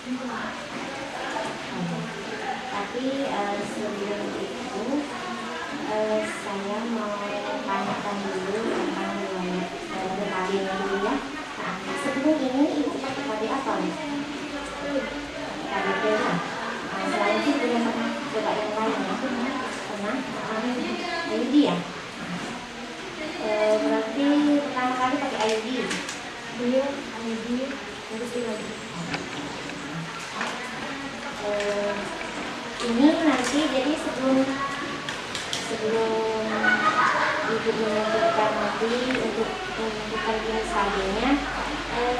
Tapi sebelum itu saya mau tanyakan dulu tentang BKB-nya dulu ya. Nah, sebelum ini ibu pakai KB apa nih? KBP ya. Selain itu punya pernah coba yang lain ya? Pernah? IUD ya? Berarti pertama kali pakai IUD. Iya, IUD terus lagi. Ini nanti jadi sebelum ibu menentukan nanti untuk menentukan jenis KB-nya,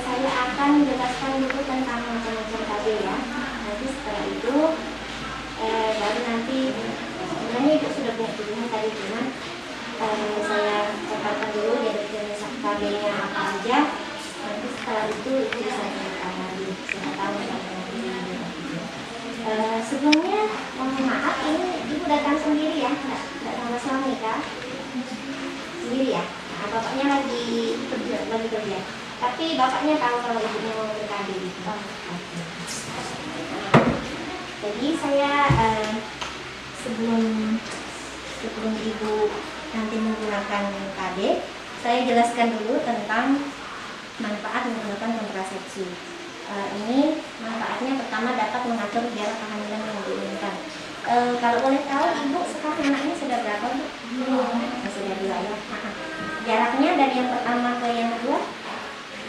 saya akan menjelaskan dulu tentang macam-macam KB ya. Nanti setelah itu baru nanti sebenarnya ibu sudah punya pilihan tadi, cuman saya katakan dulu dari jenis KB-nya apa aja. Nanti setelah itu ibu bisa menentukan lagi, saya tahu sebelumnya mohon maaf, ini ibu datang sendiri ya, tidak sama suami kah? Sendiri ya? Nah, bapaknya lagi kerja. Tapi bapaknya tahu kalau ibunya mau BKB gitu. Jadi saya sebelum ibu nanti menggunakan KB, saya jelaskan dulu tentang manfaat menggunakan kontrasepsi. Ini manfaatnya pertama dapat mengatur jarak kehamilan yang diinginkan. Kalau boleh tahu ibu sekarang anaknya sudah berapa bu? Sudah 2 ya. Jaraknya dari yang pertama ke yang kedua?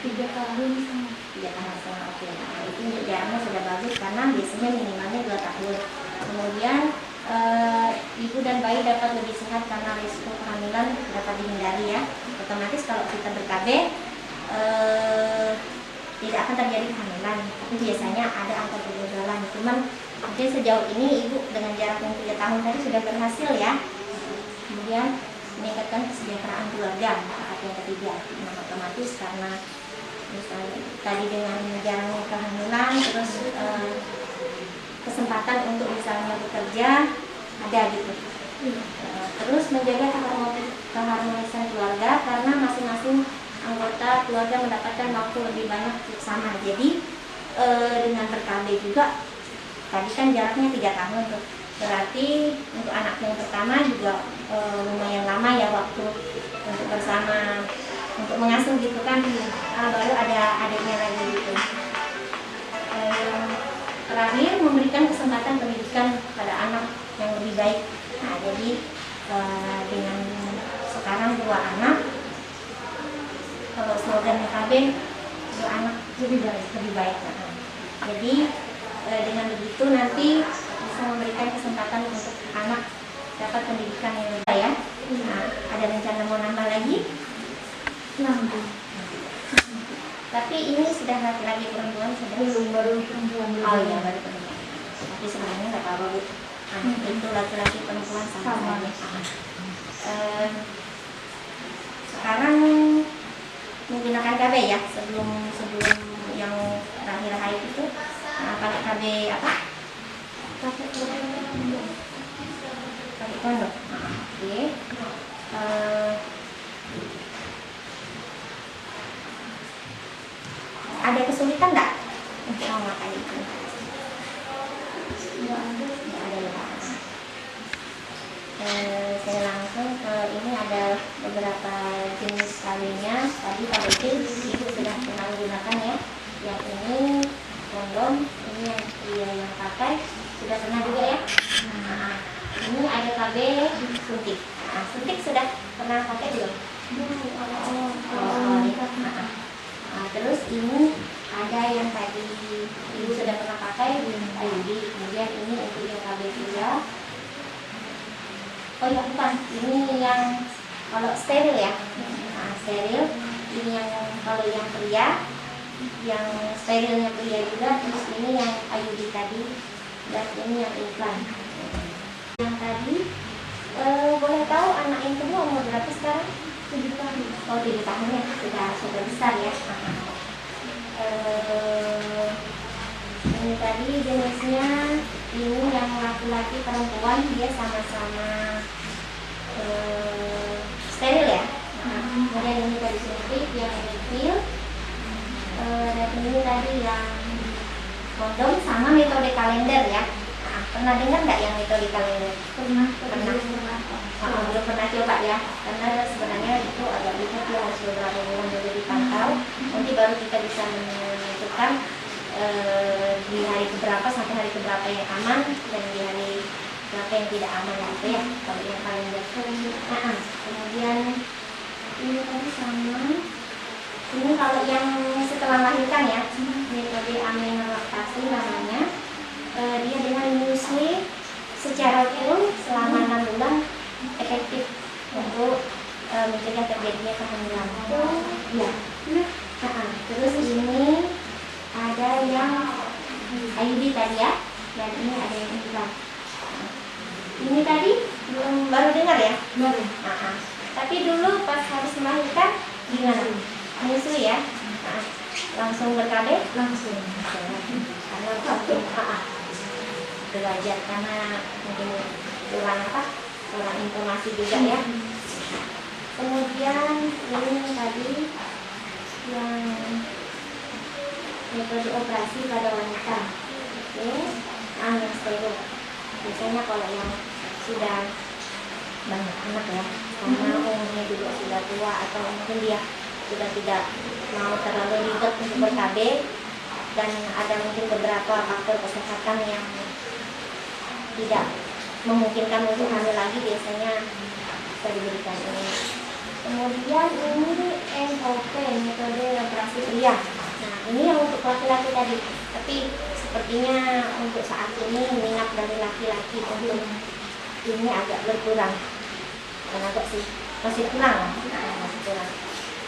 3 tahun. 3 tahun setengah. Oke. Nah, itu jaraknya sudah bagus karena biasanya minimalnya 2 tahun. Kemudian ibu dan bayi dapat lebih sehat karena risiko kehamilan dapat dihindari ya. Otomatis kalau kita ber-KB tidak akan terjadi kehamilan, tapi biasanya ada angka kegagalan. Cuman mungkin sejauh ini ibu dengan jarak yang 3 tahun tadi sudah berhasil ya. Kemudian meningkatkan kesejahteraan keluarga, manfaat yang ketiga. Nah, otomatis karena misalnya tadi dengan jarangnya kehamilan, terus kesempatan untuk misalnya bekerja ada gitu. Terus menjaga keharmonisan keluarga karena masing-masing anggota keluarga mendapatkan waktu lebih banyak bersama. Jadi dengan ber-KB juga tadi kan jaraknya 3 tahun tuh. Berarti untuk anak yang pertama juga lumayan lama ya waktu untuk bersama, untuk mengasuh gitu kan. Baru ada adiknya lagi gitu. Terakhir memberikan kesempatan pendidikan pada anak yang lebih baik. Nah, jadi dengan sekarang 2 anak, kalau slogan KB 2 anak lebih baik. Nah, jadi dengan begitu nanti bisa memberikan kesempatan untuk anak dapat pendidikan yang lebih baik ya. Nah, ada rencana mau nambah lagi? Nambah. Tapi ini sudah laki-laki perempuan sudah? Belum, baru perempuan. Oh iya, baru perempuan. Tapi sebenarnya nggak tahu bu. Itu laki-laki perempuan sama. Sekarang menggunakan KB ya, sebelum yang terakhir haid itu pakai KB apa? Pakai kondom. Oke. Ada kesulitan nggak untuk memakai itu? Nggak ada ya. Saya langsung ke ini, ada beberapa jenis KB-nya. Tadi Pak Bekir ibu sudah pernah menggunakan ya. Yang ini kondom, ini yang pakai sudah pernah juga ya. Nah, ini ada KB suntik. Nah, suntik sudah pernah pakai belum? Terus ini ada yang tadi ibu sudah pernah pakai IUD. Kemudian ini untuk yang KB pria. Oh ya bukan, ini yang kalau steril ya. Nah, steril. Ini yang kalau yang pria, yang sterilnya pria juga. Terus ini yang IUD tadi, dan ini yang implan. Yang tadi boleh tahu anak yang kedua umur berapa sekarang? 7 tahun. Oh 7 tahun ya, sudah besar ya. Ini tadi jenisnya, ini yang laki-laki perempuan, dia sama-sama steril ya. Kemudian ini tadi suntik, yang refill, dan ini tadi yang kondom sama metode kalender ya. Nah, pernah dengar nggak yang metode kalender? Pernah. Belum pernah coba ya, karena sebenarnya itu agak ribet ya, harus beberapa bulan dulu dipantau. Nanti baru kita bisa menentukan di hari keberapa sampai hari keberapa yang aman dan di hari berapa yang tidak aman gitu ya. Kalau yang kalender. Kemudian ini tadi sama. Ini kalau yang setelah melahirkan ya, metode amilolaktasi namanya. Dia dengan menyusui secara full selama 6 bulan efektif untuk mencegah terjadinya kehamilan. Ya. Terus ini ada yang IUD tadi ya, dan ini ada yang implan. Ini tadi baru dengar ya? Baru. Tapi dulu pas habis melahirkan gimana? Menyusui ya? Langsung ber-KB? Langsung. Karena waktu belajar karena mungkin kurang informasi juga ya. Kemudian ini tadi yang metode operasi pada wanita. Oke, yang steril. Biasanya kalau yang sudah banyak anak ya, karena umurnya juga sudah tua atau mungkin dia sudah tidak mau terlalu ribet untuk ber-KB dan ada mungkin beberapa faktor kesehatan yang tidak memungkinkan untuk hamil lagi, biasanya bisa diberikan ini. Kemudian ini MOP, metode operasi pria. Nah, ini yang untuk laki-laki tadi, tapi sepertinya untuk saat ini minat dari laki-laki untuk ini agak berkurang dan agak sih masih kurang.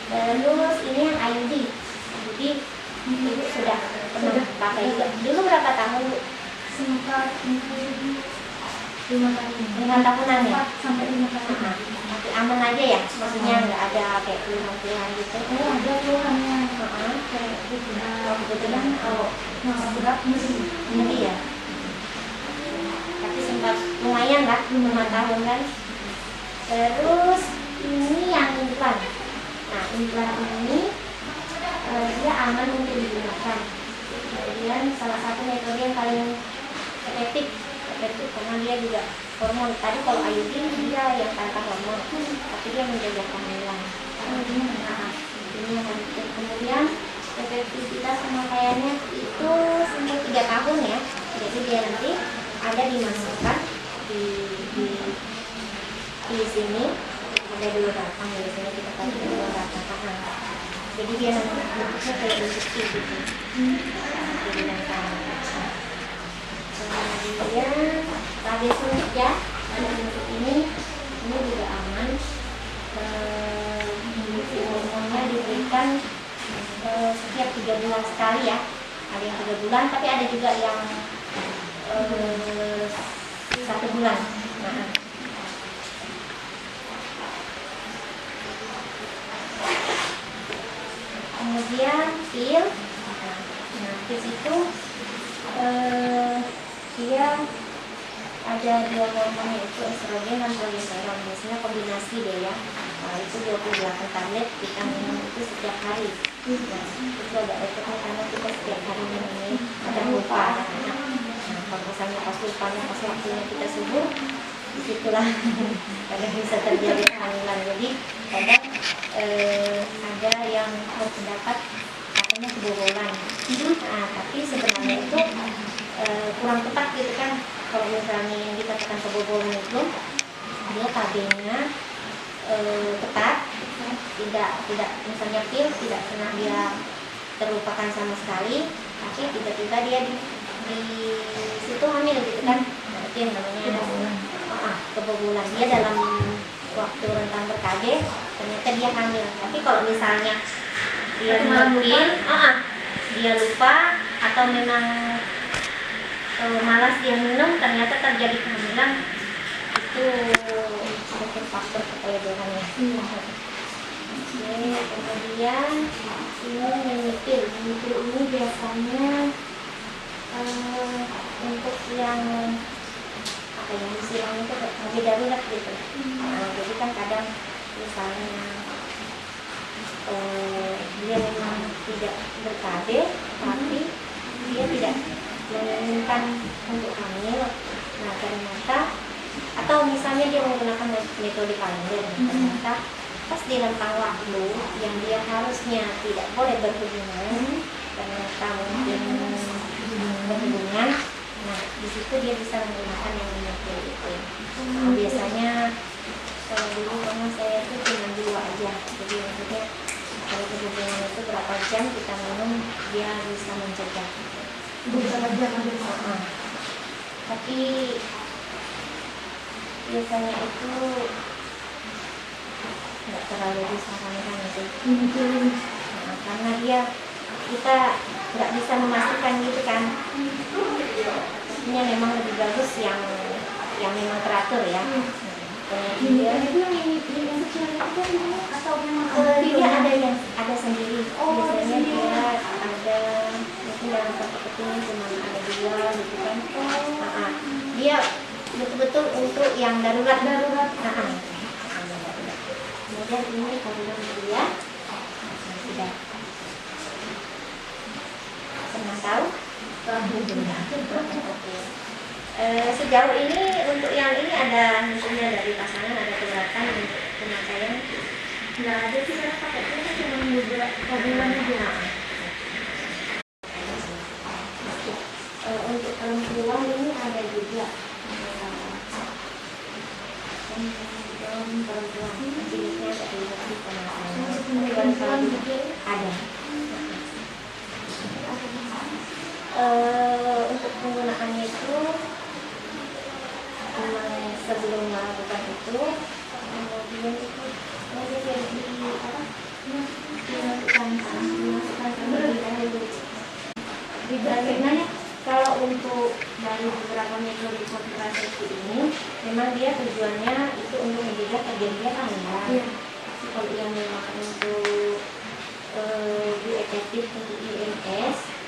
Terus ini yang IUD. IUD ibu sudah pernah pakai juga. Dulu berapa tahun Bu? Sempat 5 tahun. 5 tahunan ya? 4 sampai 5 tahun. Masih aman aja ya? Maksudnya nggak ada kayak keluhan-keluhan gitu? Oh, ada keluhannya. Kayak gitu. kebetulan kalau berat nyeri ya? Tapi sempat lumayan lah, 5 tahun kan? Terus ini yang implan. Nah, implan ini dia aman untuk digunakan. Kemudian salah satu metode yang paling efektif karena dia juga hormon. Tadi kalau IUD dia yang tanpa hormon, tapi dia menjaga kehamilan. Ini yang penting. Kemudian efektivitas pemakaiannya itu sampai 3 tahun ya. Jadi dia nanti ada dimasukkan di sini ada 2 batang di sini kita kasih 2 batang. Jadi dia nanti bentuknya kayak injeksi gitu. Kemudian KB suntik ya, KB suntik ini juga aman. Hormonnya diberikan setiap 3 bulan sekali ya. Ada yang 3 bulan, tapi ada juga yang 1 bulan. Kemudian pil. Nah, pil itu dia ada 2 hormon, yaitu estrogen dan progesteron. Biasanya kombinasi deh ya. Nah, itu 28 tablet kita minum itu setiap hari. Nah, itu agak repotnya karena kita setiap hari minum ini kadang lupa. Nah, kalau misalnya pas lupanya pas waktunya kita subuh, disitulah kadang bisa terjadi kehamilan. Jadi kadang ada yang berpendapat katanya kebobolan. Nah, tapi sebenarnya itu kurang tepat gitu kan. Kalau misalnya yang dikatakan kebobolan itu dia KB-nya tepat, tidak misalnya pil tidak pernah dia terlupakan sama sekali, tapi tiba-tiba dia di situ hamil gitu kan. Nah, itu yang namanya kebobolan. Dia dalam waktu rentang ber-KB ternyata dia hamil. Tapi kalau misalnya dia mungkin dia lupa atau memang malas dia minum, ternyata terjadi kehamilan, itu mungkin faktor kebobolannya. Oke, kemudian ini mimipil. Mimipil ini biasanya untuk yang apa ya, istilahnya itu mobil darurat gitu. Nah, jadi kan kadang misalnya dia memang tidak ber-KB, tapi dia tidak menginginkan untuk hamil, nah ternyata atau misalnya dia menggunakan metode kalender, ternyata pas di rentang waktu yang dia harusnya tidak boleh berhubungan, ternyata mungkin berhubungan, nah di situ dia bisa menggunakan yang metode itu. Nah, biasanya kalau dulu karena saya itu cuma 2 aja, jadi maksudnya kalau berhubungan itu berapa jam kita minum dia bisa mencegah. Tapi biasanya itu nggak terlalu disarankan sih. Nah, karena kita nggak bisa memastikan gitu kan. Ini memang lebih bagus yang memang teratur ya. Dia itu yang kecil itu atau memang dia ada sendiri. Biasanya dia ada mungkin dalam satu keping cuma ada 2 gitu kan. Dia betul-betul untuk yang darurat. Kemudian ini kandungan dia sudah senang tahu. Sejauh ini untuk yang ini ada misalnya dari pasangan ada keberatan untuk pemakaian? nggak ada sih, saya pakai itu cuma beberapa bulan aja. Untuk perempuan ini ada juga perempuan jenisnya dari pemakaian ada. Untuk penggunaannya itu memang sebelum melakukan itu, kemudian itu dimasukkan kalau untuk dari beberapa metode kontrasepsi ini memang dia tujuannya itu untuk mencegah terjadinya kehamilan. Kalau yang memang untuk efektif untuk IMS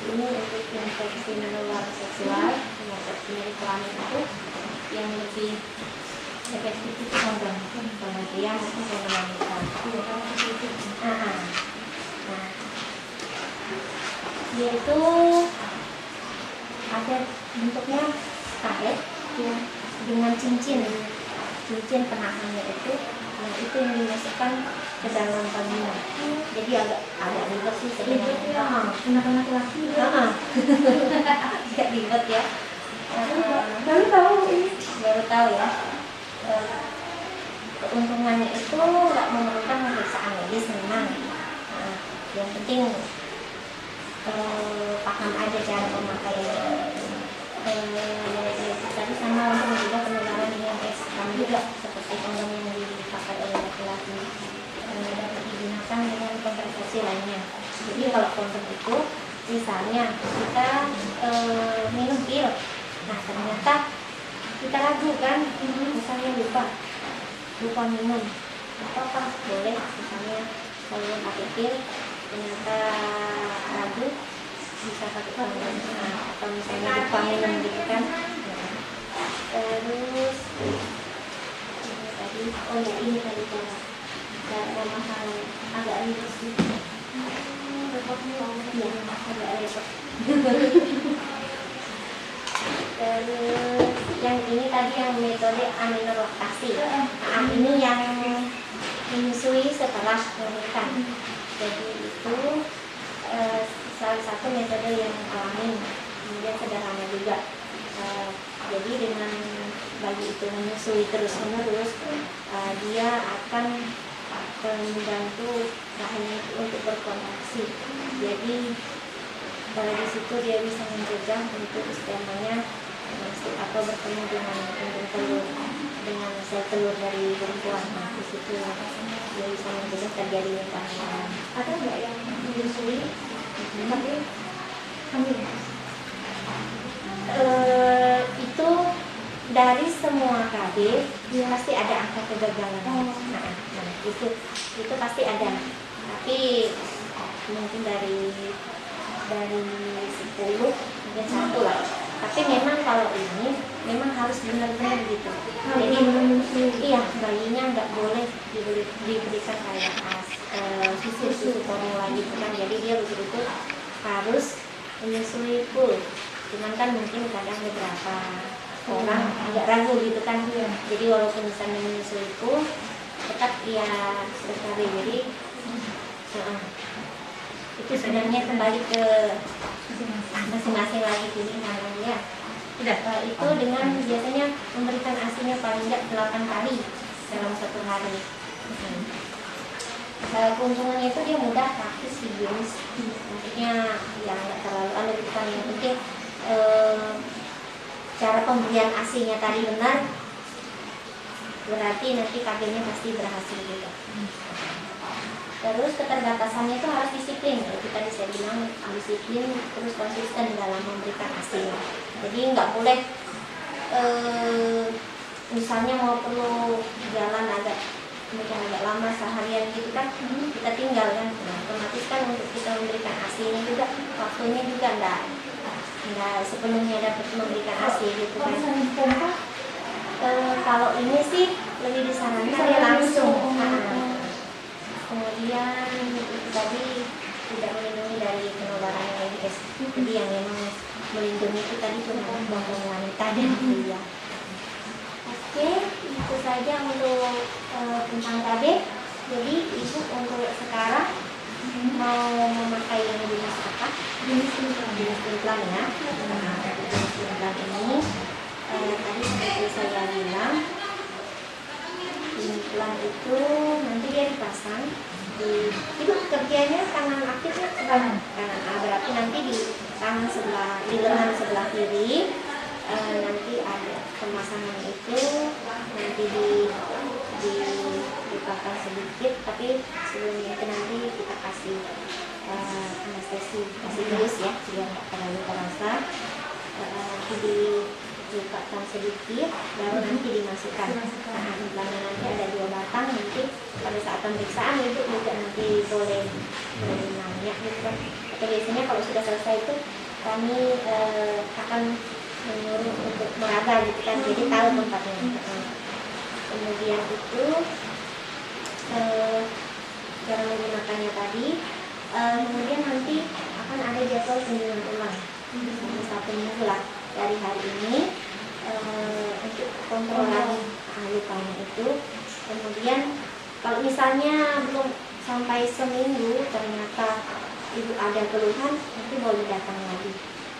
ini untuk infeksi menular seksual, penyakit kelamin itu yang lebih efektif itu kondom, kemudian mungkin kondom wanita. Nah, dia itu ada bentuknya karet ya, dengan cincin penahannya itu. Nah, itu yang dimasukkan ke dalam vagina. Jadi agak ribet sih sebenarnya. Anak-anak laki Agak ribet ya. baru tahu ini. Baru tahu ya. Keuntungannya itu nggak memerlukan pemeriksaan medis memang. Nah, yang penting paham aja cara pemakaiannya. Tadi sama untuk mencegah penularan IMS, sama juga seperti kondom yang dipakai oleh laki-laki dapat digunakan dengan kontrasepsi lainnya. Jadi kalau kondom itu misalnya kita minum pil, nah ternyata kita ragu kan, misalnya lupa minum, apa boleh misalnya kalau pakai pil ternyata ragu bisa pakai kondom, atau misalnya lupa minum gitu kan. Terus ini tadi cara pemahaman agak ribet sih. Ya, agak repot. Terus yang ini tadi yang metode aminorlaktasi. Nah, ini yang menyusui setelah melahirkan. Jadi itu salah satu metode yang alami, kemudian sederhana juga. Jadi dengan bayi itu menyusui terus-menerus, dia akan membantu rahimnya untuk berkontraksi. Jadi di situ dia bisa mencegah untuk spermanya masuk atau bertemu dengan telur, dengan sel telur dari perempuan. Nah, di situ dia bisa mencegah terjadinya kehamilan. Ada nggak yang menyusui tapi hamil? Itu dari semua KB pasti ada angka kegagalan. Nah, itu pasti ada. Tapi mungkin dari 10 mungkin 1 lah. Tapi memang kalau ini memang harus benar-benar gitu. Jadi iya, bayinya nggak boleh diberikan kayak susu formula gitu kan. Jadi dia betul-betul harus menyusui full. Cuman kan mungkin kadang beberapa orang agak ragu gitu kan. Jadi walaupun misalnya menyusui full, tetap ya sekali. Jadi itu sebenarnya kembali ke masing-masing lagi pilihan ya. Itu dengan biasanya memberikan ASINya paling tidak 8 kali dalam satu hari. Keuntungannya itu dia mudah, praktis, higienis. Maksudnya yang nggak terlalu aneh, bukan yang penting cara pemberian ASINya tadi benar, berarti nanti KB-nya pasti berhasil juga. Terus keterbatasannya itu harus disiplin. Itu tadi saya bilang disiplin, terus konsisten dalam memberikan ASI. Jadi nggak boleh misalnya mau perlu jalan agak lama seharian gitu kan, kita tinggal kan. Nah, otomatis kan untuk kita memberikan ASI ini juga waktunya juga nggak sepenuhnya dapat memberikan ASI gitu kan. Kalau ini sih lebih disarankan ya langsung. Kemudian itu tadi tidak melindungi dari penularan AIDS. Jadi yang memang melindungi itu tadi cuma buang wanita dan pria. Oke, itu saja untuk tentang KB. Jadi ibu untuk sekarang mau memakai yang jenis apa? Jenis implan ya. Jenis implan ini tadi seperti saya bilang, implan itu nanti dia dipasang itu kerjanya tangan aktifnya kanan. Berarti nanti di tangan sebelah, di lengan sebelah kiri nanti ada pemasangan itu, nanti dipasang sedikit, tapi sebelum itu nanti kita kasih anestesi, kasih bius ya biar nggak terlalu terasa. Nanti dibukakan sedikit, baru nanti dimasukkan. Implannya nanti ada 2 batang, nanti pada saat pemeriksaan itu juga nanti boleh nanya gitu kan. Atau biasanya kalau sudah selesai itu kami akan menyuruh untuk meraba gitu kan, jadi tahu tempatnya. Kemudian itu cara menggunakannya tadi, kemudian nanti akan ada jadwal kunjungan ulang selama 1 minggu lah dari hari ini untuk kontrol lagi lukanya itu. Kemudian kalau misalnya belum sampai seminggu ternyata ibu ada keluhan, nanti boleh datang lagi.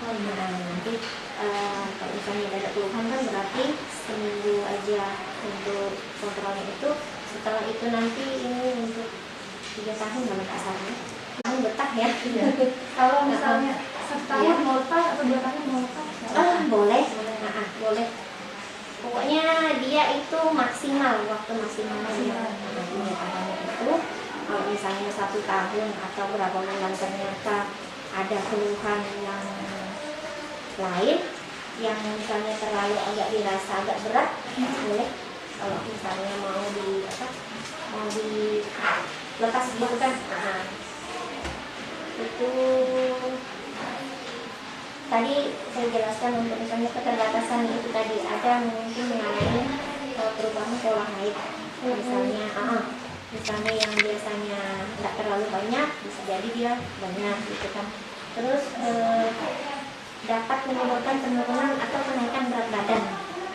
Nanti kalau misalnya ada keluhan kan berarti seminggu aja untuk kontrolnya itu. Setelah itu nanti ini untuk 3 tahun kalau nggak salah. Tahun betah ya. Kalau misalnya setahun mau lepas atau 2 tahun mau lepas? Boleh. Boleh. Pokoknya dia itu maksimal, waktu maksimalnya itu. Kalau misalnya 1 tahun atau berapa bulan ternyata ada keluhan yang lain, yang misalnya terlalu agak dirasa agak berat, boleh. Kalau misalnya mau dilepas gitu kan. Itu tadi saya jelaskan untuk misalnya keterbatasan itu tadi ada mungkin mengalami perubahan pola haid. Misalnya yang biasanya tidak terlalu banyak, bisa jadi dia banyak gitu kan. Terus dapat menimbulkan penurunan atau kenaikan berat badan.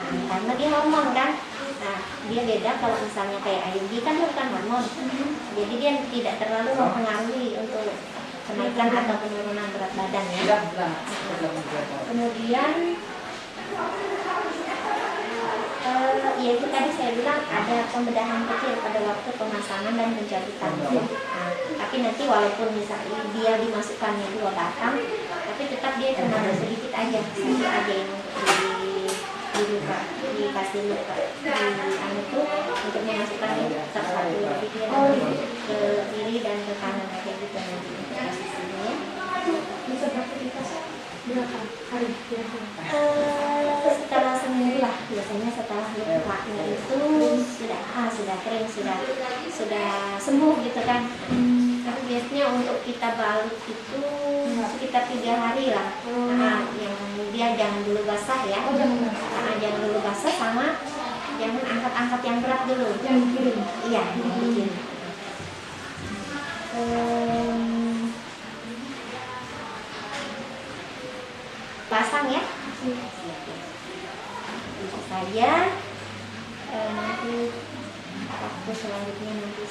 Karena dia hormon kan. Nah, dia beda kalau misalnya kayak IUD kan dia bukan hormon. Jadi dia tidak terlalu mempengaruhi untuk kenaikan atau penurunan berat badan ya. Kemudian ya itu tadi saya bilang ada pembedahan kecil pada waktu pemasangan dan pencabutan. Tapi nanti walaupun misalnya dia dimasukkannya 2 batang, tapi tetap dia cuma ada sedikit aja, yang dikasih luka di itu untuk memasukkannya tetap 1, jadi dia ke kiri dan ke kanan kayak gitu nanti posisinya. Bisa beraktivitas berapa hari setelah seminggu lah, biasanya setelah lukanya itu sudah kering, sudah sembuh gitu kan. Tapi biasanya untuk kita balut itu sekitar 3 hari lah. Yang dia jangan dulu basah ya. Jangan dulu basah, sama jangan angkat-angkat yang berat dulu. Jangan kirim. Iya, kirim. pasang ya. Bisa saja nanti waktu selanjutnya nanti